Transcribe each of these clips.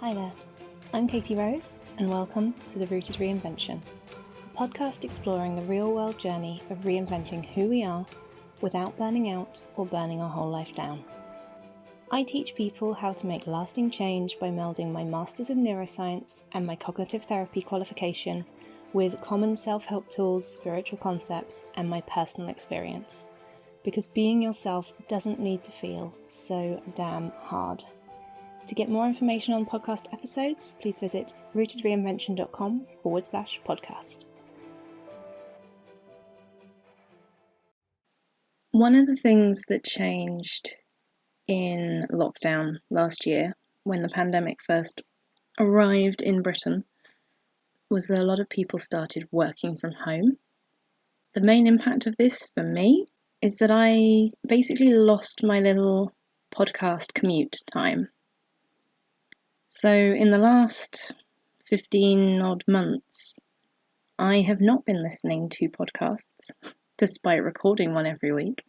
Hi there, I'm Katy Rose and welcome to the Rooted Reinvention, a podcast exploring the real-world journey of reinventing who we are without burning out or burning our whole life down. I teach people how to make lasting change by melding my Masters of Neuroscience and my Cognitive Therapy qualification with common self-help tools, spiritual concepts, and my personal experience. Because being yourself doesn't need to feel so damn hard. To get more information on podcast episodes, please visit rootedreinvention.com/podcast. One of the things that changed in lockdown last year, when the pandemic first arrived in Britain, was that a lot of people started working from home. The main impact of this for me is that I basically lost my little podcast commute time. So in the last 15 odd months, I have not been listening to podcasts, despite recording one every week.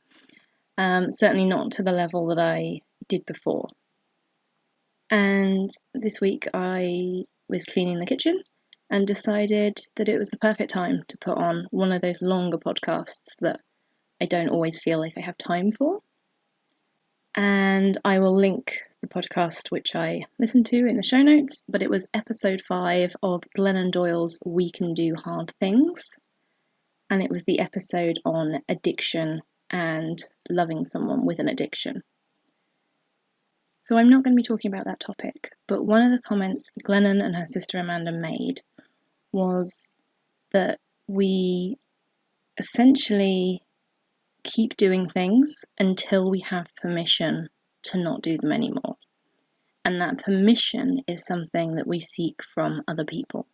Certainly not to the level that I did before. And this week I was cleaning the kitchen and decided that it was the perfect time to put on one of those longer podcasts that I don't always feel like I have time for. And I will link the podcast which I listened to in the show notes, but it was episode 5 of Glennon Doyle's We Can Do Hard Things. And it was the episode on addiction and loving someone with an addiction. So I'm not going to be talking about that topic, but one of the comments that Glennon and her sister Amanda made was that we essentially keep doing things until we have permission to not do them anymore. And that permission is something that we seek from other people.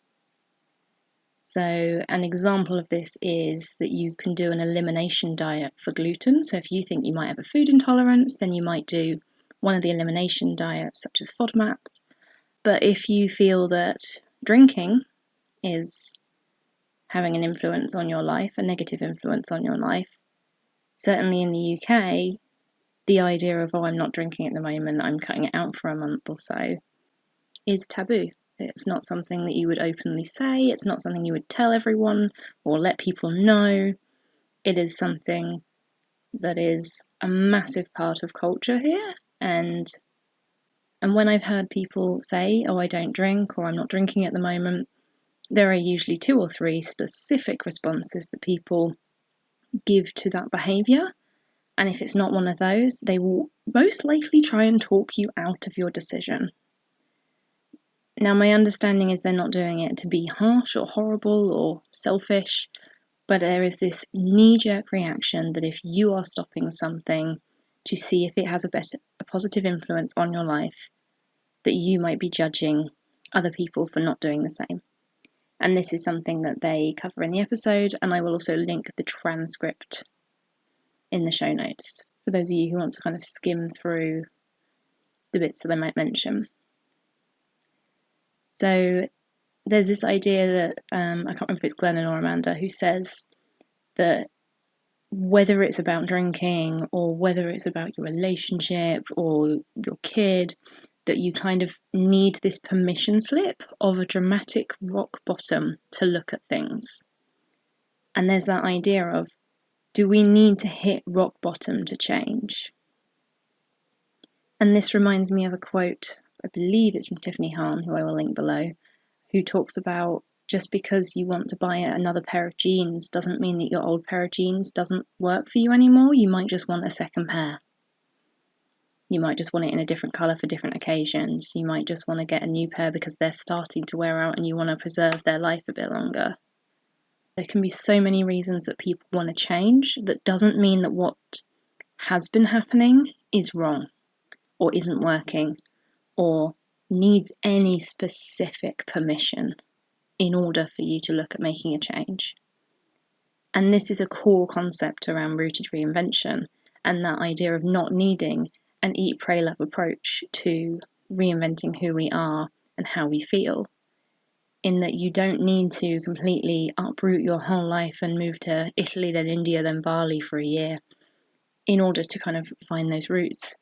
So an example of this is that you can do an elimination diet for gluten. So if you think you might have a food intolerance, then you might do one of the elimination diets, such as FODMAPs. But if you feel that drinking is having an influence on your life, a negative influence on your life, certainly in the UK, the idea of, I'm not drinking at the moment, I'm cutting it out for a month or so, is taboo. It's not something that you would openly say, it's not something you would tell everyone or let people know. It is something that is a massive part of culture here, and when I've heard people say, I don't drink, or I'm not drinking at the moment, there are usually 2 or 3 specific responses that people give to that behaviour. And if it's not one of those, they will most likely try and talk you out of your decision. Now, my understanding is they're not doing it to be harsh or horrible or selfish, but there is this knee-jerk reaction that if you are stopping something to see if it has a positive influence on your life, that you might be judging other people for not doing the same. And this is something that they cover in the episode, and I will also link the transcript in the show notes for those of you who want to kind of skim through the bits that I might mention. So there's this idea that, I can't remember if it's Glennon or Amanda, who says that whether it's about drinking or whether it's about your relationship or your kid, that you kind of need this permission slip of a dramatic rock bottom to look at things. And there's that idea of, do we need to hit rock bottom to change? And this reminds me of a quote, I believe it's from Tiffany Hahn, who I will link below, who talks about just because you want to buy another pair of jeans doesn't mean that your old pair of jeans doesn't work for you anymore. You might just want a second pair. You might just want it in a different colour for different occasions. You might just want to get a new pair because they're starting to wear out and you want to preserve their life a bit longer. There can be so many reasons that people want to change. That doesn't mean that what has been happening is wrong or isn't working or needs any specific permission in order for you to look at making a change. And this is a core concept around Rooted Reinvention and that idea of not needing an eat, pray, love approach to reinventing who we are and how we feel. In that you don't need to completely uproot your whole life and move to Italy, then India, then Bali for a year in order to kind of find those roots.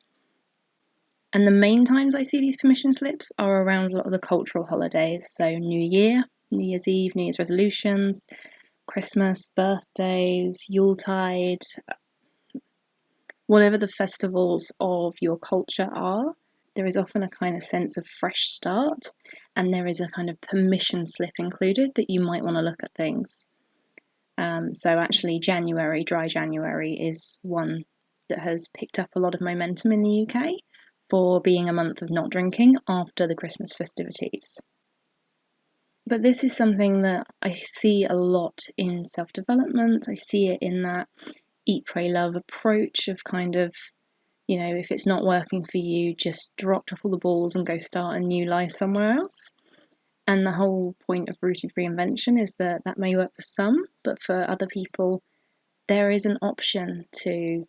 And the main times I see these permission slips are around a lot of the cultural holidays. So New Year, New Year's Eve, New Year's resolutions, Christmas, birthdays, Yuletide, whatever the festivals of your culture are, there is often a kind of sense of fresh start, and there is a kind of permission slip included that you might want to look at things. So actually January, dry January, is one that has picked up a lot of momentum in the UK for being a month of not drinking after the Christmas festivities. But this is something that I see a lot in self-development. I see it in that eat, pray, love approach of kind of, you know, if it's not working for you, just drop all the balls and go start a new life somewhere else. And the whole point of Rooted Reinvention is that that may work for some, but for other people, there is an option to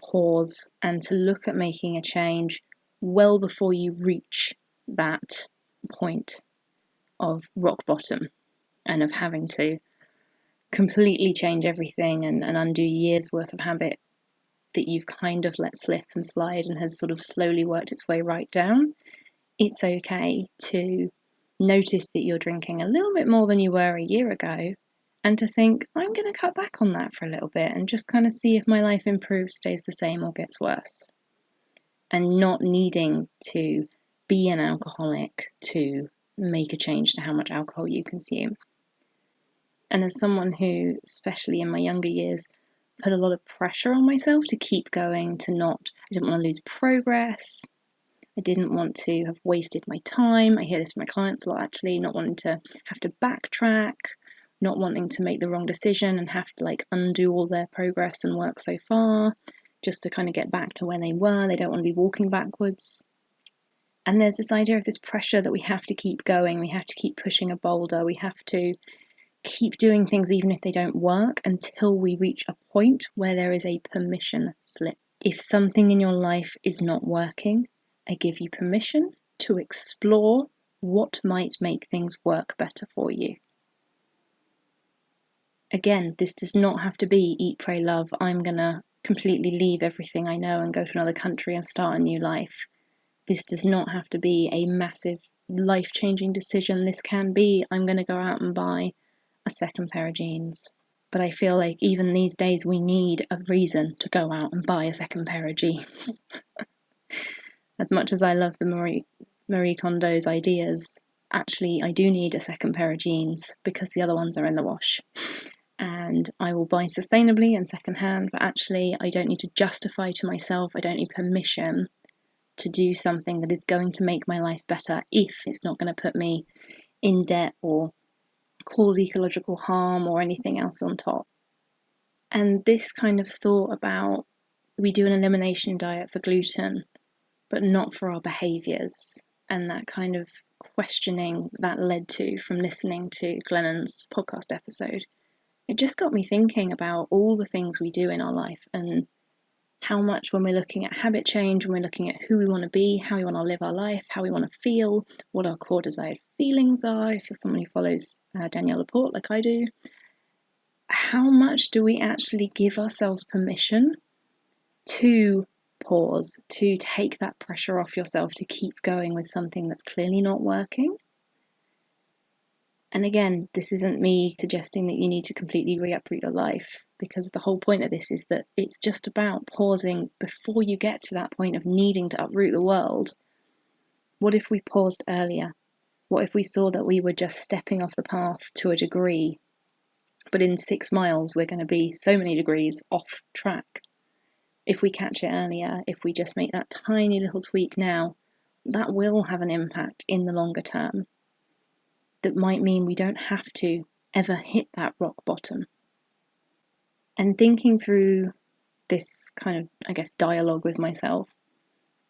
pause and to look at making a change well before you reach that point of rock bottom and of having to completely change everything and undo years worth of habit that you've kind of let slip and slide and has sort of slowly worked its way right down. It's okay to notice that you're drinking a little bit more than you were a year ago and to think, I'm going to cut back on that for a little bit and just kind of see if my life improves, stays the same, or gets worse. And not needing to be an alcoholic to make a change to how much alcohol you consume. And as someone who, especially in my younger years, put a lot of pressure on myself to keep going, I didn't want to lose progress. I didn't want to have wasted my time. I hear this from my clients a lot, actually, not wanting to have to backtrack, not wanting to make the wrong decision and have to undo all their progress and work so far just to kind of get back to where they were. They don't want to be walking backwards. And there's this idea of this pressure that we have to keep going, we have to keep pushing a boulder, we have to keep doing things even if they don't work until we reach a point where there is a permission slip. If something in your life is not working, I give you permission to explore what might make things work better for you. Again, this does not have to be eat, pray, love. I'm going to completely leave everything I know and go to another country and start a new life. This does not have to be a massive life-changing decision. This can be, I'm going to go out and buy a second pair of jeans. But I feel like even these days we need a reason to go out and buy a second pair of jeans. As much as I love the Marie Kondo's ideas, actually I do need a second pair of jeans because the other ones are in the wash. And I will buy sustainably and secondhand, but actually I don't need to justify to myself, I don't need permission to do something that is going to make my life better if it's not going to put me in debt or cause ecological harm or anything else on top. And this kind of thought about, we do an elimination diet for gluten, but not for our behaviours, and that kind of questioning that led to from listening to Glennon's podcast episode, it just got me thinking about all the things we do in our life and how much when we're looking at habit change, when we're looking at who we want to be, how we want to live our life, how we want to feel, what our core desired feelings are, if you're someone who follows Danielle Laporte like I do, how much do we actually give ourselves permission to pause, to take that pressure off yourself, to keep going with something that's clearly not working? And again, this isn't me suggesting that you need to completely uproot your life, because the whole point of this is that it's just about pausing before you get to that point of needing to uproot the world. What if we paused earlier? What if we saw that we were just stepping off the path to a degree, but in 6 miles we're going to be so many degrees off track? If we catch it earlier, if we just make that tiny little tweak now, that will have an impact in the longer term. That might mean we don't have to ever hit that rock bottom. And thinking through this kind of, dialogue with myself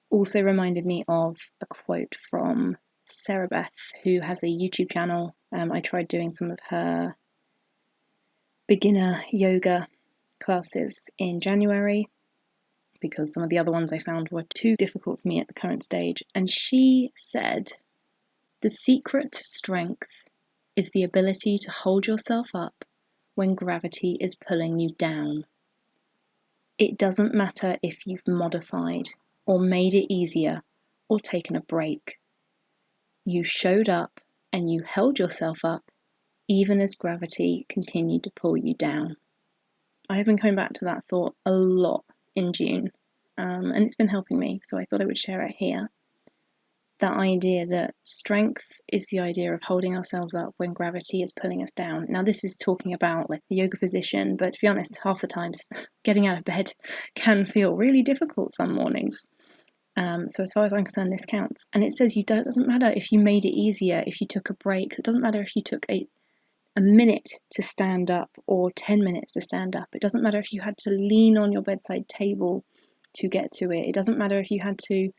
also reminded me of a quote from Sarah Beth, who has a YouTube channel. I tried doing some of her beginner yoga classes in January because some of the other ones I found were too difficult for me at the current stage. And she said, "The secret to strength is the ability to hold yourself up when gravity is pulling you down. It doesn't matter if you've modified or made it easier or taken a break. You showed up and you held yourself up even as gravity continued to pull you down. I have been coming back to that thought a lot in June, and it's been helping me, so I thought I would share it here. That idea that strength is the idea of holding ourselves up when gravity is pulling us down. Now, this is talking about like the yoga position, but to be honest, half the times getting out of bed can feel really difficult some mornings. So as far as I'm concerned, this counts. And it says it doesn't matter if you made it easier, if you took a break. It doesn't matter if you took a minute to stand up or 10 minutes to stand up. It doesn't matter if you had to lean on your bedside table to get to it. It doesn't matter if you had to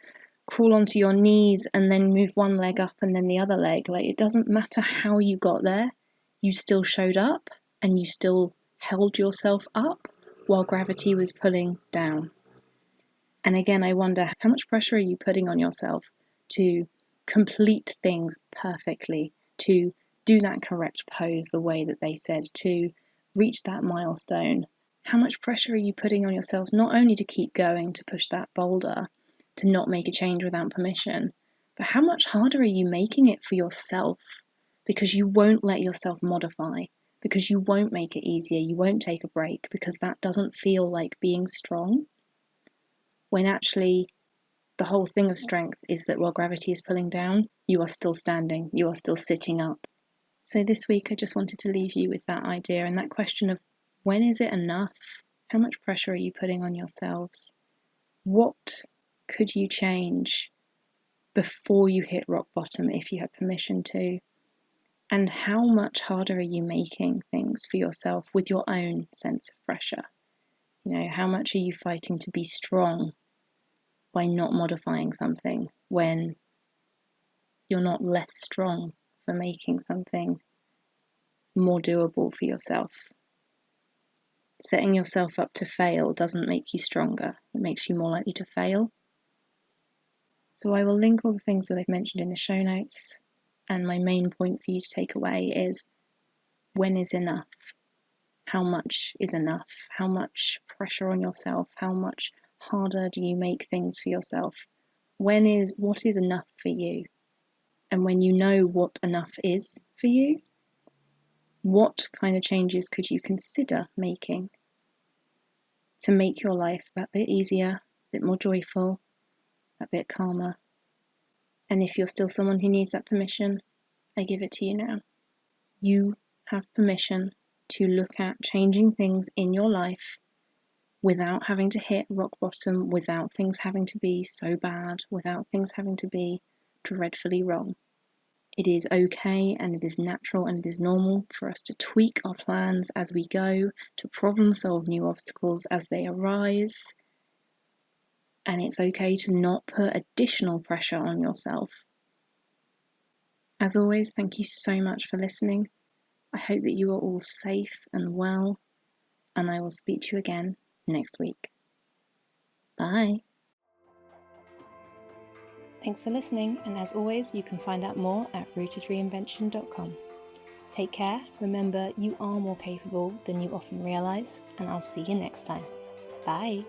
crawl onto your knees and then move one leg up and then the other leg. Like, it doesn't matter how you got there. You still showed up and you still held yourself up while gravity was pulling down. And again, I wonder, how much pressure are you putting on yourself to complete things perfectly, to do that correct pose the way that they said, to reach that milestone? How much pressure are you putting on yourself not only to keep going, to push that boulder, to not make a change without permission, but how much harder are you making it for yourself because you won't let yourself modify, because you won't make it easier, you won't take a break, because that doesn't feel like being strong, when actually the whole thing of strength is that while gravity is pulling down, you are still standing, you are still sitting up. So this week I just wanted to leave you with that idea and that question of, when is it enough? How much pressure are you putting on yourselves? What could you change before you hit rock bottom if you had permission to? And how much harder are you making things for yourself with your own sense of pressure? How much are you fighting to be strong by not modifying something when you're not less strong for making something more doable for yourself? Setting yourself up to fail doesn't make you stronger. It makes you more likely to fail. So I will link all the things that I've mentioned in the show notes. And my main point for you to take away is, when is enough? How much is enough? How much pressure on yourself? How much harder do you make things for yourself? What is enough for you? And when you know what enough is for you, what kind of changes could you consider making to make your life that bit easier, a bit more joyful, a bit calmer? And if you're still someone who needs that permission, I give it to you now. You have permission to look at changing things in your life without having to hit rock bottom, without things having to be so bad, without things having to be dreadfully wrong. It is okay and it is natural and it is normal for us to tweak our plans as we go, to problem solve new obstacles as they arise. And it's okay to not put additional pressure on yourself. As always, thank you so much for listening. I hope that you are all safe and well, and I will speak to you again next week. Bye. Thanks for listening, and as always, you can find out more at rootedreinvention.com. Take care, remember you are more capable than you often realise, and I'll see you next time. Bye.